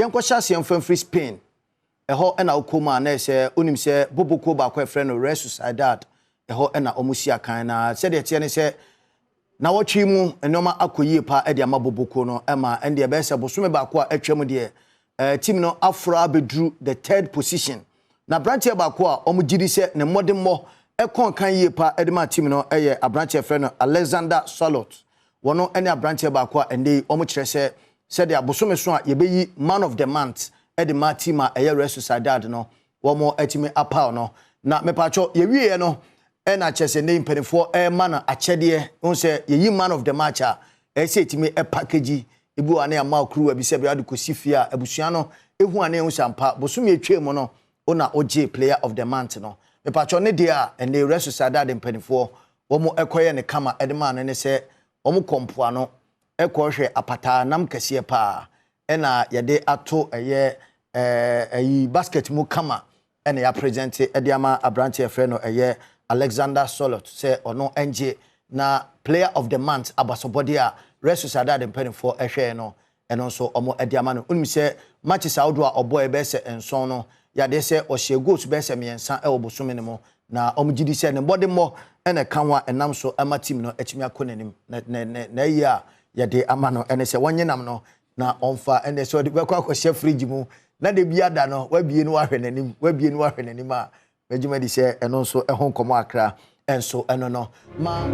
Yanko Shasi and free Spain. A ho ena okoma na se onim se boboko ba kwa friend no Real Sociedad. A ho ena omusia kan na said the tiene se na wotwi mu enoma akoyie pa e de ama boboko no ema ende be se bosome ba kwa atwam de team no afra bedru the third position. Na branch ba kwa omugidi se ne modemmo ekon kan yie pa e de ma team no eye abranche friend no Alexander Sorloth. Wono ene abranche ba kwa ende omu kire se said the bosome so a yebeyi man of the month. Edi ma team a Real Sociedad no wo mo atimi apa no na mepacho ye wie no e na chese ne mpanifo e ma na achede won se ye yi man of the match a e se timi e package ebu ane ama okru abi se bi ade kosi a abusua no ehu ane hu sampa bosumi etwem no ona oje player of the month no mepacho ne dia e ne Real Sociedad mpanifo wo mo ekoye ne kama edi ma no ne se wo mo kompoa no ekohwe apata nam kese pa ena yede ato eye ayi basket mu kama ena ya present ediama abranche friend no eye Alexander Sorloth say ono NJ na player of the month abasobody a Real Sociedad pen for ehwe no eno so omo ediama no unim say matches awdo a obo ebe se enson no ya de say o hye goals be se miensa e obosome ne mo na omo gidi say ne body mo ena kanwa enam so ama team no etimi akonanim na yi a ya de ama no ene say wonyenam no na onfa ene so de bekwa akɔhye fridge mu na de bia da no wabie no ahwe nanim a medjuma di se eno so ehon komo akra enso eno no ma